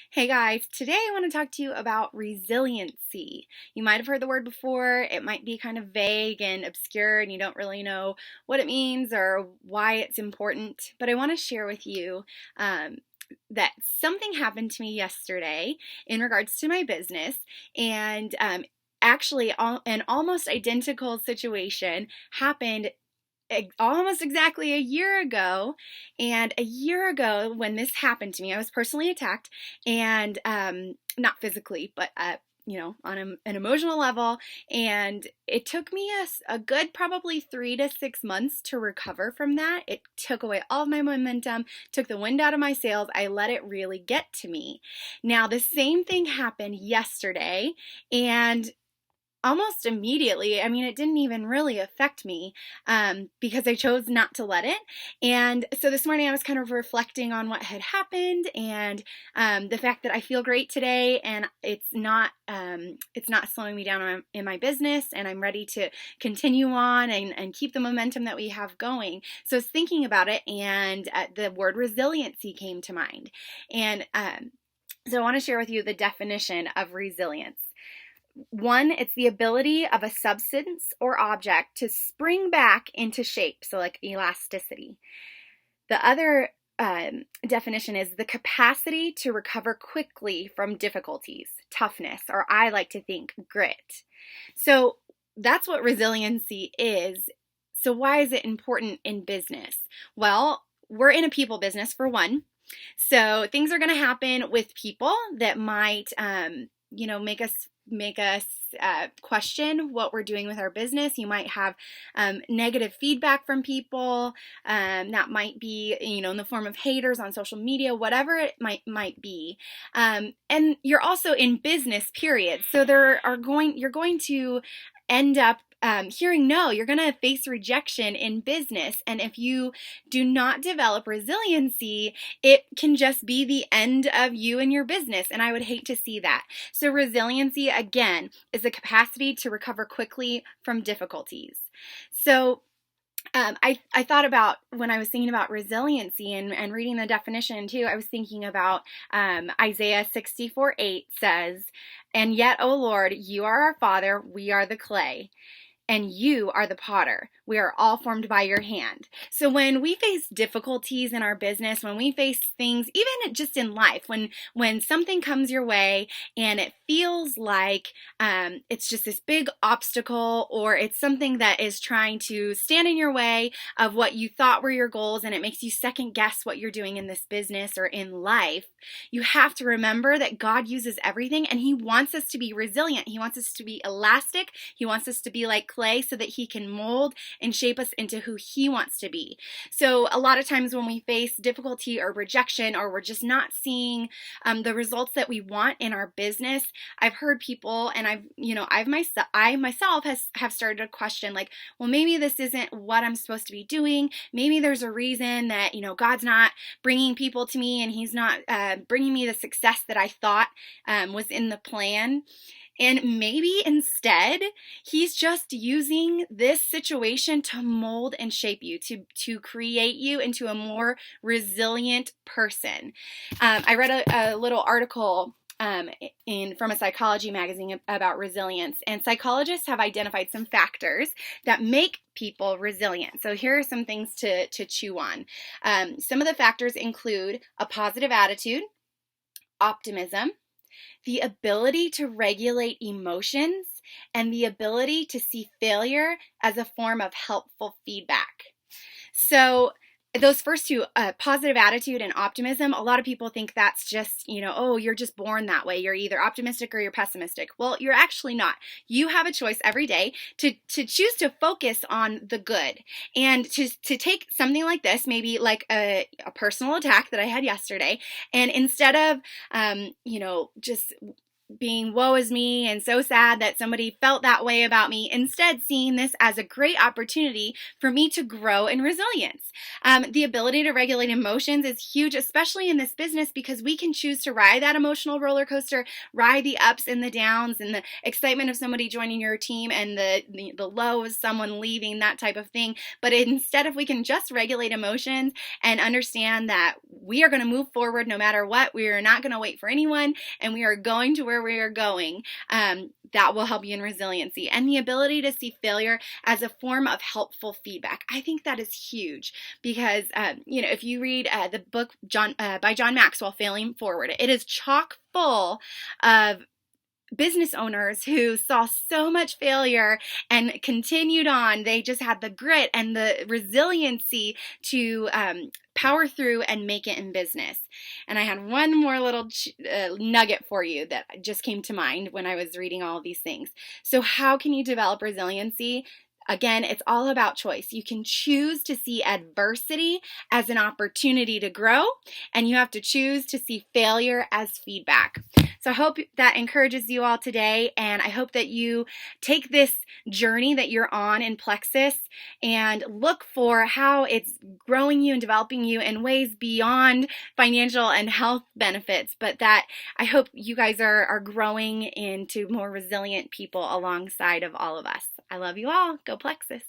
Hey guys, today I want to talk to you about resiliency. You might have heard the word before. It might be kind of vague and obscure, and you don't really know what it means or why it's important. But I want to share with you um, that something happened to me yesterday in regards to my business, and actually, an almost identical situation happened almost exactly a year ago. And a year ago, when this happened to me, I was personally attacked, and not physically, but on an emotional level. And it took me a good probably 3 to 6 months to recover from that. It took away all of my momentum, took the wind out of my sails. I let it really get to me. Now, the same thing happened yesterday, and almost immediately. I mean, it didn't even really affect me because I chose not to let it. And so this morning I was kind of reflecting on what had happened, and the fact that I feel great today, and it's not slowing me down in my business, and I'm ready to continue on and keep the momentum that we have going. So I was thinking about it, and the word resiliency came to mind. And so I want to share with you the definition of resilience. One, it's the ability of a substance or object to spring back into shape, so like elasticity. The other definition is the capacity to recover quickly from difficulties, toughness, or I like to think grit. So that's what resiliency is. So why is it important in business? Well, we're in a people business for one. So things are going to happen with people that might, make us question what we're doing with our business. You might have negative feedback from people. That might be, in the form of haters on social media, whatever it might be. And you're also in business, period. So you're going to end up hearing no. You're going to face rejection in business. And if you do not develop resiliency, it can just be the end of you and your business. And I would hate to see that. So resiliency, again, is the capacity to recover quickly from difficulties. So I thought about, when I was thinking about resiliency and reading the definition too, I was thinking about Isaiah 64:8 says, "And yet, O Lord, you are our Father, we are the clay, and you are the potter. We are all formed by your hand." So when we face difficulties in our business, when we face things, even just in life, when something comes your way and it feels like it's just this big obstacle, or it's something that is trying to stand in your way of what you thought were your goals, and it makes you second guess what you're doing in this business or in life, you have to remember that God uses everything, and He wants us to be resilient. He wants us to be elastic. He wants us to be like clay so that He can mold and shape us into who He wants to be. So a lot of times when we face difficulty or rejection, or we're just not seeing the results that we want in our business, I've heard people, and I myself have started to question, like, well, maybe this isn't what I'm supposed to be doing. Maybe there's a reason that, God's not bringing people to me, and He's not bringing me the success that I thought was in the plan. And maybe instead, He's just using this situation to mold and shape you, to create you into a more resilient person. I read a little article from a psychology magazine about resilience, and psychologists have identified some factors that make people resilient. So here are some things to chew on. Some of the factors include a positive attitude, optimism, the ability to regulate emotions, and the ability to see failure as a form of helpful feedback. So those first two, positive attitude and optimism, a lot of people think that's just, oh, you're just born that way. You're either optimistic or you're pessimistic. Well, you're actually not. You have a choice every day to choose to focus on the good, and to take something like this, maybe like a personal attack that I had yesterday, and instead of, just being woe is me and so sad that somebody felt that way about me. Instead, seeing this as a great opportunity for me to grow in resilience. The ability to regulate emotions is huge, especially in this business, because we can choose to ride that emotional roller coaster, ride the ups and the downs and the excitement of somebody joining your team and the low of someone leaving, that type of thing. But instead, if we can just regulate emotions and understand that we are going to move forward no matter what, we are not going to wait for anyone, and we are going to where we are going, that will help you in resiliency. And the ability to see failure as a form of helpful feedback. I think that is huge because, if you read the book by John Maxwell, Failing Forward, it is chock full of business owners who saw so much failure and continued on. They just had the grit and the resiliency to power through and make it in business. And I had one more little nugget for you that just came to mind when I was reading all of these things. So how can you develop resiliency? Again, it's all about choice. You can choose to see adversity as an opportunity to grow, and you have to choose to see failure as feedback. So I hope that encourages you all today, and I hope that you take this journey that you're on in Plexus and look for how it's growing you and developing you in ways beyond financial and health benefits, but that I hope you guys are growing into more resilient people alongside of all of us. I love you all. Go Plexus.